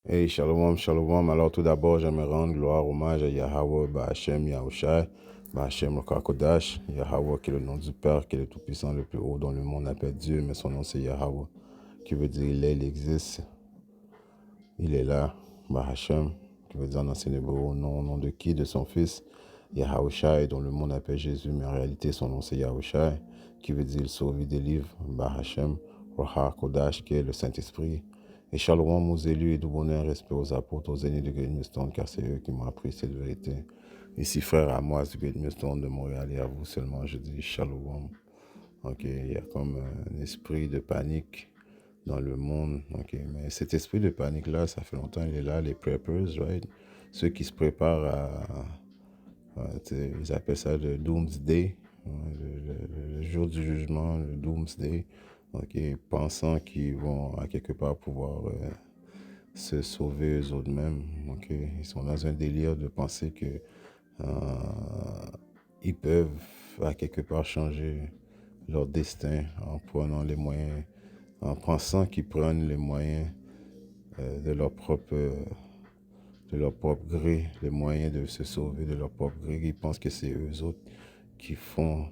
Hey, shalom, shalom. Alors, tout d'abord, j'aimerais rendre gloire, hommage à Yahweh, Bahashem, Yahushai, Bahashem, le Kakodash, Yahweh qui est le nom du Père, qui est le Tout-Puissant, le plus haut, dont le monde appelle Dieu, mais son nom c'est Yahweh, qui veut dire il existe, il est là, Bahashem, qui veut dire en ancien hébreu, au nom de qui? De son fils, Yahushai, dont le monde appelle Jésus, mais en réalité, son nom c'est Yahushai, qui veut dire il sauve, il délivre, Bahashem, Roha Kodash, qui est le Saint-Esprit. Et shalom aux élus et du bonheur, respect aux apôtres, aux aînés de Great Millstone, car c'est eux qui m'ont appris cette vérité. Ici, frère Amos du Great Millstone de Montréal, et à vous seulement, je dis shalom. Ok, il y a comme un esprit de panique dans le monde. Ok, mais cet esprit de panique-là, ça fait longtemps qu'il est là, les preppers, right? Ceux qui se préparent ils appellent ça le Doomsday, le jour du jugement, le Doomsday. Ok, pensant qu'ils vont à quelque part pouvoir se sauver eux-mêmes. Ok, ils sont dans un délire de penser que ils peuvent à quelque part changer leur destin en prenant les moyens, en pensant qu'ils prennent les moyens de leur propre gré, les moyens de se sauver de leur propre gré. Ils pensent que c'est eux autres qui sont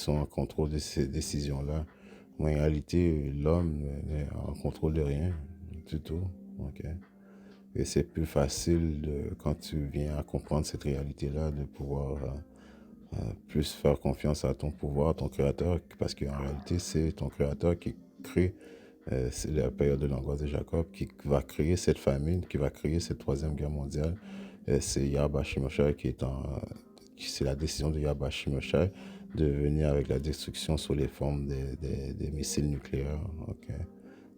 en contrôle de ces décisions-là. Mais en réalité, l'homme n'est en contrôle de rien du tout. Ok. Et c'est plus facile quand tu viens à comprendre cette réalité-là, de pouvoir plus faire confiance à ton pouvoir, ton créateur, parce qu'en réalité, c'est ton créateur qui crée, c'est la période de l'angoisse de Jacob, qui va créer cette famine, qui va créer cette troisième guerre mondiale. C'est Yahweh Shimashai c'est la décision de Yahweh Shimashai de venir avec la destruction sous les formes des missiles nucléaires. Okay.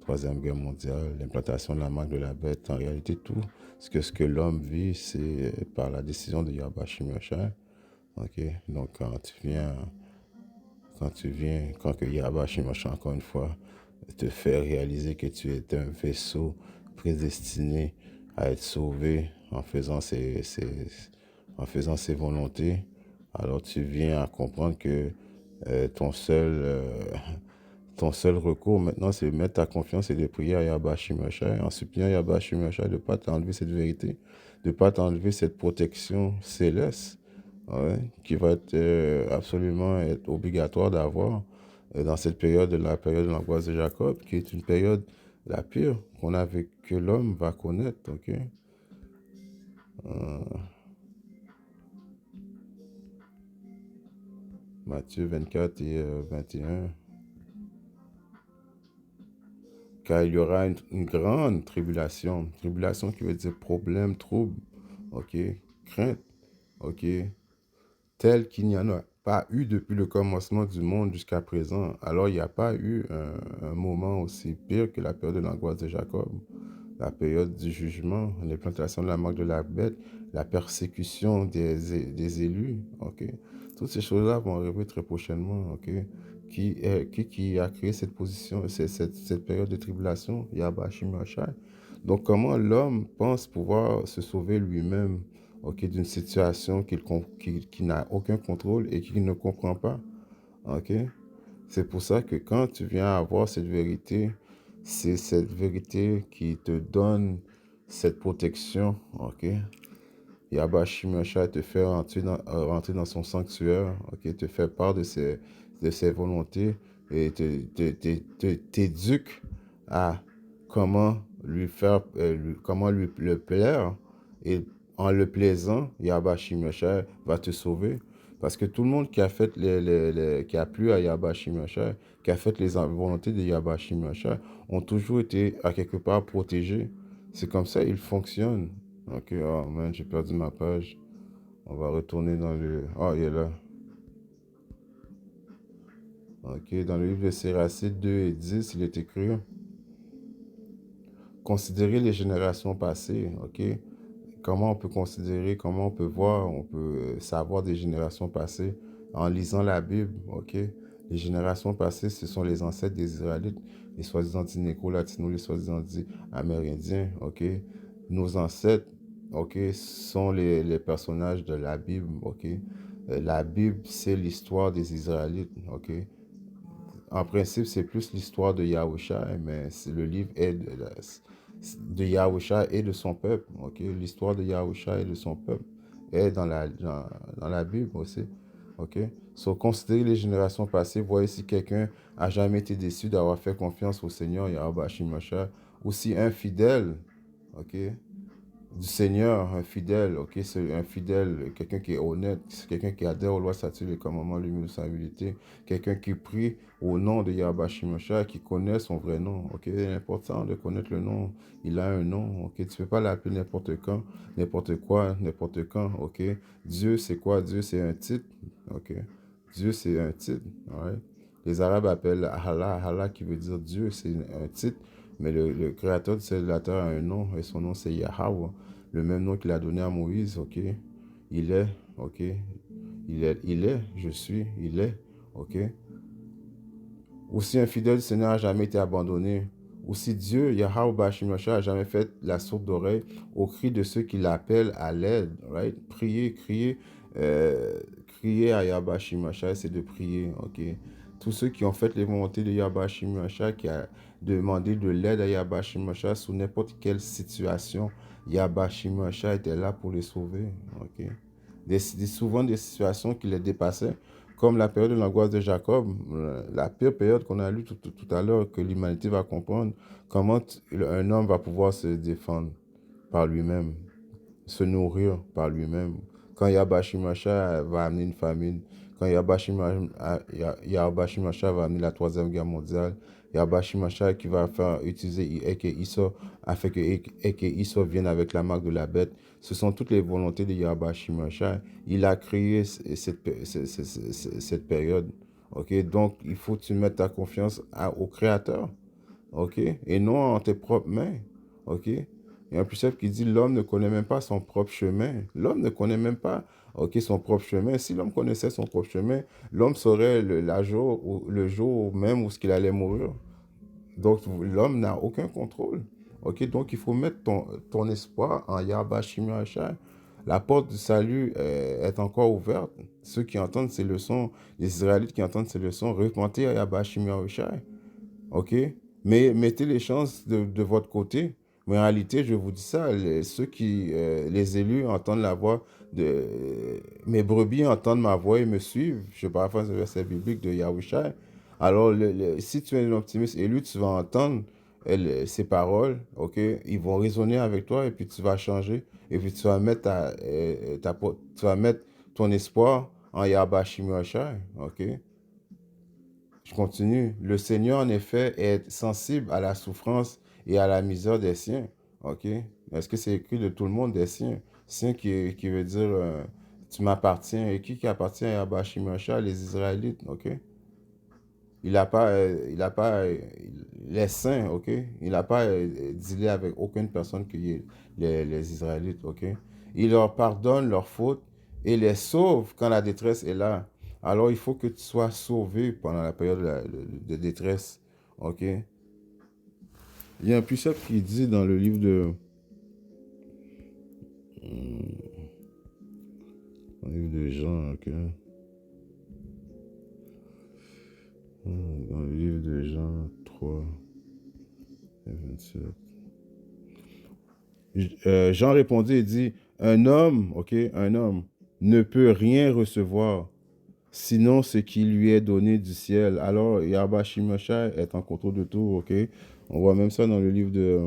Troisième guerre mondiale, l'implantation de la marque de la bête. En réalité, tout ce que l'homme vit, c'est par la décision de Yahweh Shimashai. Ok, donc quand que Yahweh Shimashai, encore une fois, te fait réaliser que tu es un vaisseau prédestiné à être sauvé en faisant ses volontés, alors tu viens à comprendre que euh, ton seul, euh, ton seul recours maintenant, c'est de mettre ta confiance et de prier à Yahweh Shimashai, en suppliant Yahweh Shimashai de ne pas t'enlever cette vérité, de ne pas t'enlever cette protection céleste, ouais, qui va être absolument être obligatoire d'avoir dans cette période, la période de l'angoisse de Jacob, qui est une période la pire que l'homme va connaître. Ok. Matthieu 24 et 21. Car il y aura une grande tribulation. Tribulation qui veut dire problème, trouble, ok, crainte, ok, tel qu'il n'y en a pas eu depuis le commencement du monde jusqu'à présent. Alors, il n'y a pas eu un moment aussi pire que la période de l'angoisse de Jacob, la période du jugement, l'implantation de la marque de la bête, la persécution des élus, ok. Toutes ces choses-là vont arriver très prochainement, ok. Qui a créé cette position, cette période de tribulation? Yahweh Shimashai. Donc, comment l'homme pense pouvoir se sauver lui-même, ok, d'une situation qui n'a aucun contrôle et qu'il ne comprend pas, ok? C'est pour ça que quand tu viens avoir cette vérité, c'est cette vérité qui te donne cette protection, ok? Yahweh Shimashai te fait rentrer dans son sanctuaire, ok? Te fait part de ses volontés et t'éduque à comment comment lui le plaire. Et en le plaisant, Yahweh Shimashai va te sauver. Parce que tout le monde qui a fait qui a plu à Yahweh Shimashai, qui a fait les volontés de Yahweh Shimashai, ont toujours été à quelque part protégés. C'est comme ça il fonctionne. Ok, oh man, j'ai perdu ma page. On va retourner dans le... Oh, il est là. Ok, dans le livre de Siracide 2 et 10, il est écrit: considérer les générations passées. Ok, comment on peut considérer, comment on peut voir, on peut savoir des générations passées en lisant la Bible. Ok, les générations passées, ce sont les ancêtres des Israélites, les soi-disant dits néco-latinos, les soi-disant dits amérindiens. Ok, nos ancêtres, ok, sont les personnages de la Bible. Ok, la Bible, c'est l'histoire des Israélites. Ok, en principe, c'est plus l'histoire de Yahusha, mais le livre est de Yahusha et de son peuple. Ok, l'histoire de Yahusha et de son peuple est dans la Bible aussi. Ok, so, considérez les générations passées, voyez si quelqu'un a jamais été déçu d'avoir fait confiance au Seigneur Yahweh Shimashah, ou si un fidèle, ok, du Seigneur, un fidèle, ok, c'est un fidèle, quelqu'un qui est honnête, c'est quelqu'un qui adhère aux lois, statuts, les commandements, les de sa humilité, quelqu'un qui prie au nom de Yahweh Shimashah, qui connaît son vrai nom, ok, c'est important de connaître le nom, il a un nom, ok, tu peux pas l'appeler n'importe quand, n'importe quoi, n'importe quand, ok, Dieu c'est quoi? Dieu c'est un titre, ok, Dieu c'est un titre, alright. Les Arabes appellent Allah, Allah qui veut dire Dieu, c'est un titre, mais le créateur du ciel et de la terre a un nom, et son nom c'est Yahweh, le même nom qu'il a donné à Moïse, ok? Il est, ok? Il est, je suis, il est, ok? Ou si un fidèle du Seigneur n'a jamais été abandonné, ou si Dieu, Yahweh Bashimosha, a jamais fait la sourde oreille au cri de ceux qui l'appellent à l'aide, right? Euh, crier à Yahweh Shimosha, c'est de prier, ok? Tous ceux qui ont fait les volontés de Yahweh Shimosha, qui a demandé de l'aide à Yahweh Shimosha sous n'importe quelle situation, Yahweh Shimosha était là pour les sauver, ok? Souvent des situations qui les dépassaient, comme la période de l'angoisse de Jacob, la pire période qu'on a lue tout à l'heure, que l'humanité va comprendre, comment un homme va pouvoir se défendre par lui-même, se nourrir par lui-même. Quand Yabashimasha va amener une famine, quand Yabashimasha va amener la Troisième Guerre mondiale, Yabashimasha qui va faire utiliser Eke Iso afin que Eke Iso vienne avec la marque de la bête, ce sont toutes les volontés de Yabashimasha. Il a créé cette période. Ok, donc il faut que tu mettes ta confiance au Créateur, ok, et non en tes propres mains, ok. Il y a un précepte qui dit l'homme ne connaît même pas son propre chemin. L'homme ne connaît même pas, ok, son propre chemin. Si l'homme connaissait son propre chemin, l'homme saurait le jour même où ce qu'il allait mourir. Donc l'homme n'a aucun contrôle, ok. Donc il faut mettre ton espoir en Yahweh Shimashai. La porte du salut est encore ouverte. Ceux qui entendent ces leçons, les Israélites qui entendent ces leçons, repentez à Yahweh Shimashai. OK? Mais mettez les chances de votre côté. Mais en réalité, je vous dis ça, les élus entendent la voix de... mes brebis entendent ma voix et me suivent. Je paraphrase le verset biblique de Yahushua. Alors, si tu es un optimiste élu, tu vas entendre ces paroles, OK? Ils vont résonner avec toi et puis tu vas changer. Et puis tu vas mettre, tu vas mettre ton espoir en Yahweh Shimashai, OK? Je continue. Le Seigneur, en effet, est sensible à la souffrance et à la misère des siens. OK? Est-ce que c'est écrit de tout le monde des siens? Siens qui veut dire tu m'appartiens. Et qui appartient à Bashimosha? Les Israélites. OK? Les saints. OK? Il n'a pas dealé avec aucune personne qui est les Israélites. OK? Il leur pardonne leurs fautes et les sauve quand la détresse est là. Alors, il faut que tu sois sauvé pendant la période de détresse. OK? Il y a un précepte qui dit dans le livre de Jean, OK? Dans le livre de Jean 3 et 27. Jean répondit et dit, un homme, OK? Un homme ne peut rien recevoir sinon ce qui lui est donné du ciel. Alors, Yahweh Shimashai est en contrôle de tout, OK? On voit même ça dans le livre de...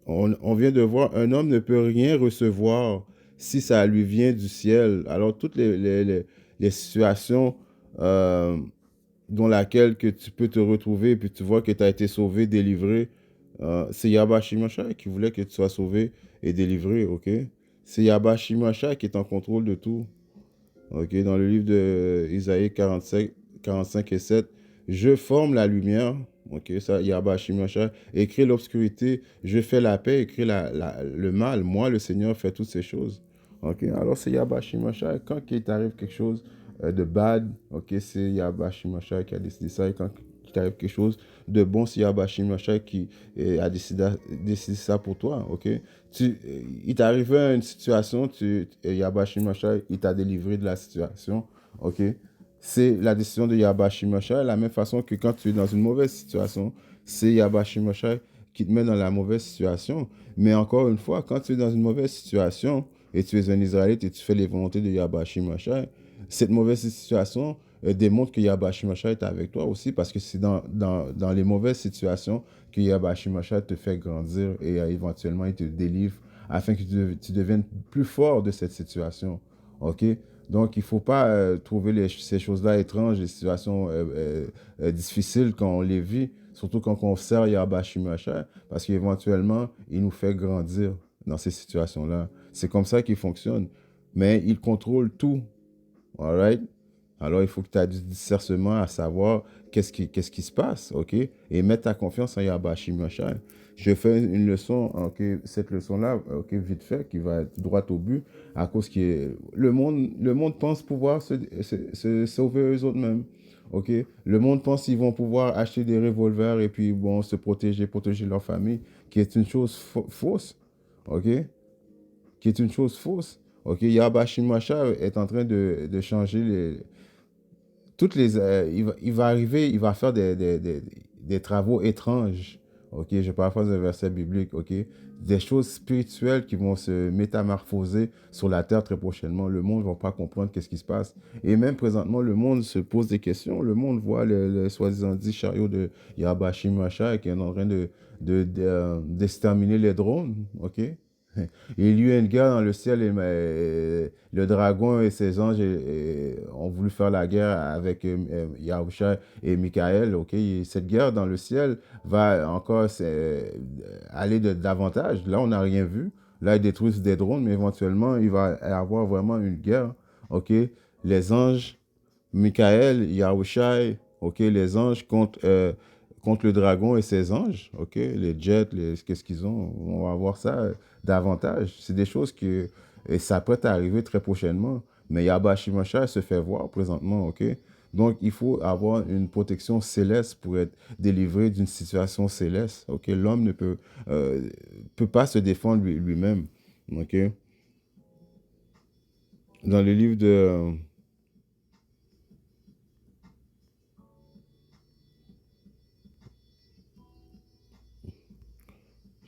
on vient de voir, un homme ne peut rien recevoir si ça lui vient du ciel. Alors, toutes les situations dans lesquelles que tu peux te retrouver, puis tu vois que tu as été sauvé, délivré, c'est Yahweh Shimashai qui voulait que tu sois sauvé et délivré, OK? C'est Yahweh Shimashai qui est en contrôle de tout. OK, dans le livre de Isaïe 45 et 7, je forme la lumière. OK, ça, Yahweh Shimashai, écrit l'obscurité, je fais la paix, écrit le mal. Moi, le Seigneur, fait toutes ces choses. OK, alors c'est Yahweh Shimashai. Quand il t'arrive quelque chose de bad, OK, c'est Yahweh Shimashai qui a décidé ça. Et quand il t'arrive quelque chose de bon, c'est Yahweh Shimashai qui a décidé ça pour toi. OK, il t'est arrivé une situation, Yahweh Shimashai, il t'a délivré de la situation. OK, c'est la décision de Yahweh Shimashai, de la même façon que quand tu es dans une mauvaise situation, c'est Yahweh Shimashai qui te met dans la mauvaise situation. Mais encore une fois, quand tu es dans une mauvaise situation et tu es un Israélite et tu fais les volontés de Yahweh Shimashai, cette mauvaise situation démontre que Yahweh Shimashai est avec toi aussi parce que c'est dans les mauvaises situations que Yahweh Shimashai te fait grandir et éventuellement il te délivre afin que tu deviennes plus fort de cette situation. OK? Donc, il ne faut pas trouver ces choses-là étranges, les situations difficiles quand on les vit, surtout quand on sert Yahweh Shimashai, parce qu'éventuellement, il nous fait grandir dans ces situations-là. C'est comme ça qu'il fonctionne. Mais il contrôle tout. All right? Alors, il faut que tu aies du discernement à savoir qu'est-ce qui se passe, OK? Et mettre ta confiance en Yahweh Shimashai. Je fais une leçon, OK, cette leçon-là, OK, vite fait, qui va être droite au but, à cause que le monde pense pouvoir se sauver eux-mêmes, OK? Le monde pense qu'ils vont pouvoir acheter des revolvers et puis, bon, se protéger leur famille, qui est une chose fausse, OK? Qui est une chose fausse. OK, Yahweh Shimashai est en train de changer il va arriver, il va faire des travaux étranges. OK, je paraphrase un verset biblique. OK, des choses spirituelles qui vont se métamorphoser sur la terre très prochainement. Le monde ne va pas comprendre qu'est-ce qui se passe. Et même présentement, le monde se pose des questions. Le monde voit le soi-disant dit chariot de Yahweh Shimashai qui est en train d'exterminer les drones. OK, il y a eu une guerre dans le ciel et le dragon et ses anges ont voulu faire la guerre avec Yahusha et Michael. Ok, et cette guerre dans le ciel va encore aller davantage. Là, on n'a rien vu. Là, ils détruisent des drones, mais éventuellement, il va y avoir vraiment une guerre. Ok, les anges, Michael, Yahushai, ok, les anges contre le dragon et ses anges, ok, les jets, qu'est-ce qu'ils ont, on va voir ça davantage. C'est des choses et ça peut arriver très prochainement, mais Yahweh Shimashai se fait voir présentement, ok. Donc, il faut avoir une protection céleste pour être délivré d'une situation céleste, ok. L'homme ne peut pas se défendre lui-même, ok. Dans le livre de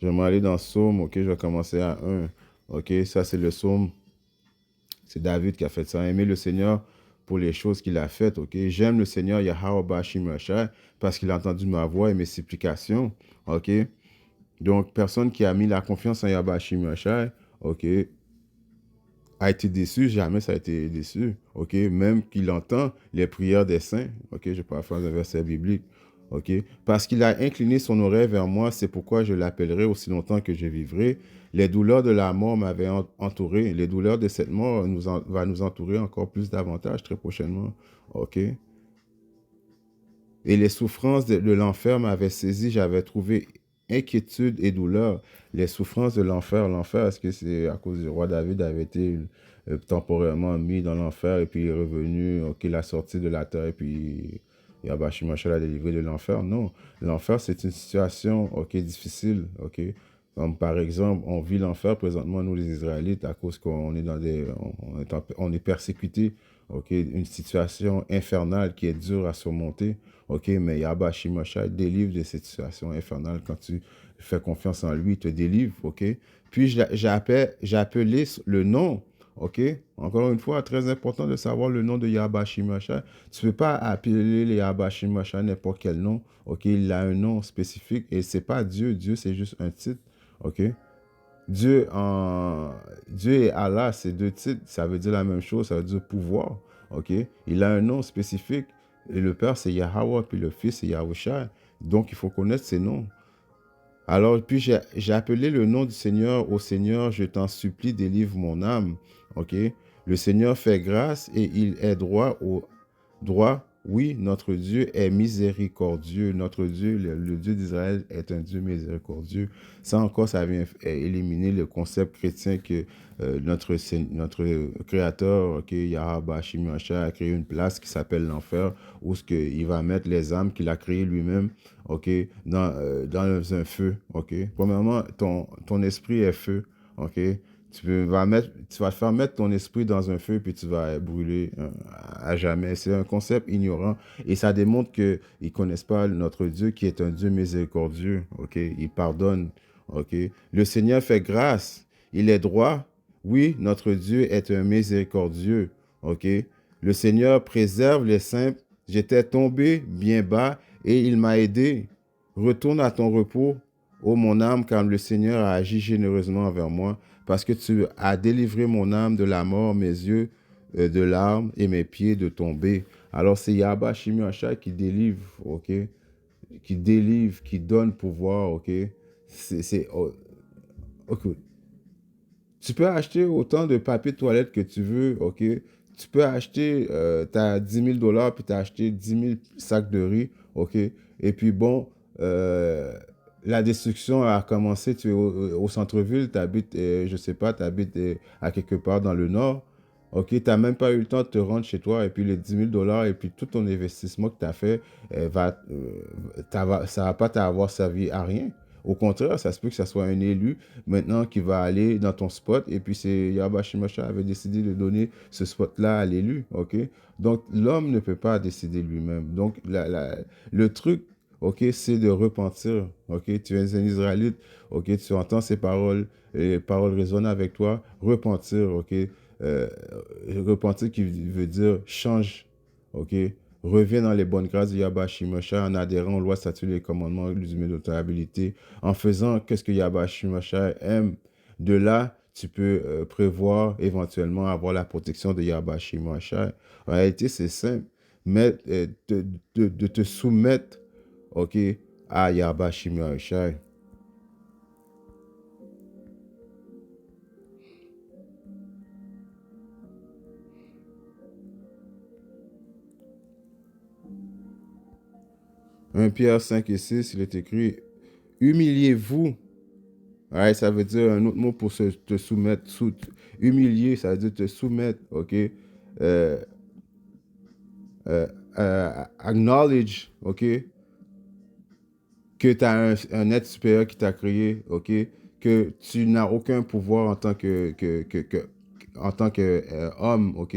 J'aimerais aller dans Psaume, ok, je vais commencer à un. Ok, ça c'est le Psaume, c'est David qui a fait ça. Aimer le Seigneur pour les choses qu'il a faites, ok. J'aime le Seigneur Yahweh Bashim Rachai parce qu'il a entendu ma voix et mes supplications, ok. Donc, personne qui a mis la confiance en Yahweh Bashim Rachai, ok, a été déçu, jamais ça a été déçu, ok. Même qu'il entend les prières des saints, ok, je parle un verset biblique. OK? Parce qu'il a incliné son oreille vers moi, c'est pourquoi je l'appellerai aussi longtemps que je vivrai. Les douleurs de la mort m'avaient entouré. Les douleurs de cette mort va nous entourer encore plus davantage très prochainement. OK? Et les souffrances de l'enfer m'avaient saisi. J'avais trouvé inquiétude et douleur. Les souffrances de l'enfer. L'enfer, est-ce que c'est à cause du roi David avait été temporairement mis dans l'enfer et puis il est revenu, ok, il a sorti de la terre et puis Yahweh Shimashai l'a délivré de l'enfer? Non. L'enfer, c'est une situation, ok, difficile, ok. Comme par exemple, on vit l'enfer présentement, nous les Israélites, à cause qu'on est on est persécutés, ok, une situation infernale qui est dure à surmonter. OK, mais Yahweh Shimashai délivre de cette situation infernale. Quand tu fais confiance en lui, il te délivre. OK? Puis j'ai appelé le nom. OK? Encore une fois, très important de savoir le nom de Yahweh Shimashai. Tu ne peux pas appeler les Yahweh Shimashai n'importe quel nom. OK? Il a un nom spécifique et c'est pas Dieu. Dieu, c'est juste un titre. OK? Dieu et Allah, c'est deux titres. Ça veut dire la même chose. Ça veut dire pouvoir. OK? Il a un nom spécifique. Et le Père, c'est Yahweh, puis le Fils, c'est Yahushua. Donc, il faut connaître ces noms. Alors, puis j'ai appelé le nom du Seigneur. Au Seigneur, je t'en supplie, délivre mon âme. OK? Le Seigneur fait grâce et il est droit. Oui, notre Dieu est miséricordieux. Notre Dieu, le Dieu d'Israël, est un Dieu miséricordieux. Ça encore, ça vient éliminer le concept chrétien que notre Créateur, okay, Yahweh Shimashai, a créé une place qui s'appelle l'enfer, où il va mettre les âmes qu'il a créées lui-même, okay, dans un feu. Okay. Premièrement, ton esprit est feu. Okay. Tu vas faire mettre ton esprit dans un feu, puis tu vas brûler à jamais. C'est un concept ignorant. Et ça démontre qu'ils ne connaissent pas notre Dieu, qui est un Dieu miséricordieux. OK? Il pardonne. OK? Le Seigneur fait grâce. Il est droit. Oui, notre Dieu est un miséricordieux. OK? Le Seigneur préserve les simples. J'étais tombé bien bas et il m'a aidé. Retourne à ton repos, ô mon âme, car le Seigneur a agi généreusement envers moi, parce que tu as délivré mon âme de la mort, mes yeux de larmes et mes pieds de tomber. Alors c'est Yahba Shimashai qui délivre, ok? Qui délivre, qui donne pouvoir, ok? Ok. Tu peux acheter autant de papier de toilette que tu veux, ok? Tu peux acheter, tu as 10 000 dollars, puis tu as acheté 10 000 sacs de riz, ok? Et puis bon, euh, la destruction a commencé, tu es au centre-ville, tu habites, je sais pas, tu habites à quelque part dans le nord, ok? Tu n'as même pas eu le temps de te rendre chez toi, et puis les 10 000 dollars, et puis tout ton investissement que tu as fait, ça va pas t'avoir servi à rien. Au contraire, ça se peut que ça soit un élu maintenant qui va aller dans ton spot et puis c'est Yahba Shimosha avait décidé de donner ce spot-là à l'élu, ok? Donc l'homme ne peut pas décider lui-même. Donc le truc, ok, c'est de repentir, ok? Tu es un Israélite, ok? Tu entends ces paroles, et les paroles résonnent avec toi, repentir, ok? Euh, repentir qui veut dire change, ok? Reviens dans les bonnes grâces de Yahba Shimosha en adhérant aux lois, statuts et commandements, l'usumé d'autorité, en faisant qu'est-ce que Yahba Shimosha aime. De là, tu peux prévoir éventuellement avoir la protection de Yahba Shimosha. En réalité, c'est simple. Mais, de te soumettre, ok, à Yahba Shimosha. 1 Pierre 5 et 6, il est écrit, humiliez-vous. Ouais, ça veut dire un autre mot pour te soumettre. Humilier, ça veut dire te soumettre, ok? Euh, Acknowledge, ok? Que tu as un être supérieur qui t'a créé, ok? Que tu n'as aucun pouvoir en tant en tant que homme, ok?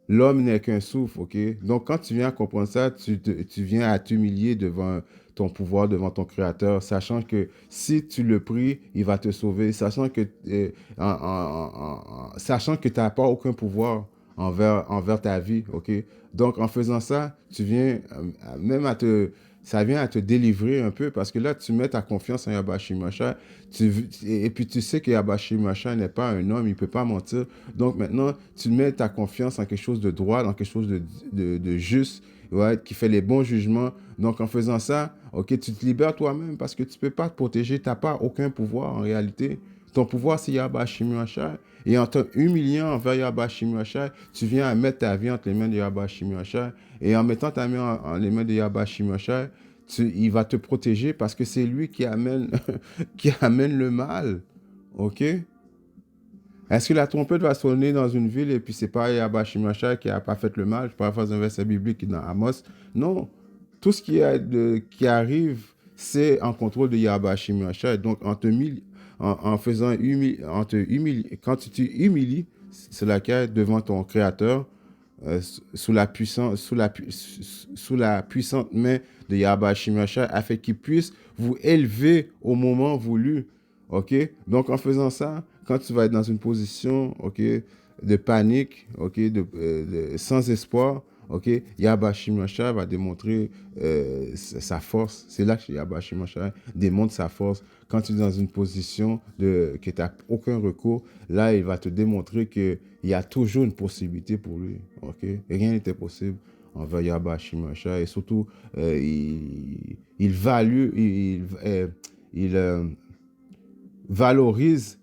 L'homme n'est qu'un souffle, ok? Donc, quand tu viens à comprendre ça, tu viens à t'humilier devant ton pouvoir, devant ton créateur, sachant que si tu le pries, il va te sauver, sachant que tu n'as pas aucun pouvoir envers ta vie, ok? Donc, en faisant ça, tu viens même ça vient à te délivrer un peu parce que là, tu mets ta confiance en Yabashi Masha et puis tu sais que Yabashi Masha n'est pas un homme, il ne peut pas mentir. Donc maintenant, tu mets ta confiance en quelque chose de droit, dans quelque chose de juste, ouais, qui fait les bons jugements. Donc en faisant ça, ok, tu te libères toi-même parce que tu ne peux pas te protéger, tu n'as pas aucun pouvoir en réalité. Ton pouvoir, c'est Yahba Shimashai. Et en te humiliant envers Yahba Shimashai, tu viens à mettre ta vie entre les mains de Yahba Shimashai. Et en mettant ta main en les mains de Yahba Shimashai, il va te protéger parce que c'est lui qui amène, qui amène le mal. OK? Est-ce que la trompette va sonner dans une ville et puis c'est pas Yahba Shimashai qui a pas fait le mal? Je paraphrase un verset biblique dans Amos. Non. Tout ce qui arrive, c'est en contrôle de Yahba Shimashai. Donc, en faisant quand tu t'humilies, c'est laquelle devant ton créateur, sous la puissante main de Yahba Shimashai, afin qu'il puisse vous élever au moment voulu. OK? Donc, en faisant ça, quand tu vas être dans une position, OK, de panique, OK, sans espoir, OK, Yahba Shimashai va démontrer sa force. C'est là que Yahba Shimashai démontre sa force. Quand tu es dans une position que tu n'as aucun recours, là, il va te démontrer qu'il y a toujours une possibilité pour lui. OK? Rien n'était possible envers Yahba Shimashai. Et surtout, il value, il valorise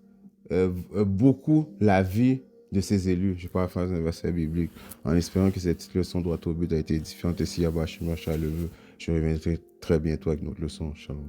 beaucoup la vie de ses élus. Je parle faire un verset biblique en espérant que cette leçon droit au but a été édifiante. Et si Yahba Shimashai le veut, je reviendrai très bientôt avec notre leçon. Shalom.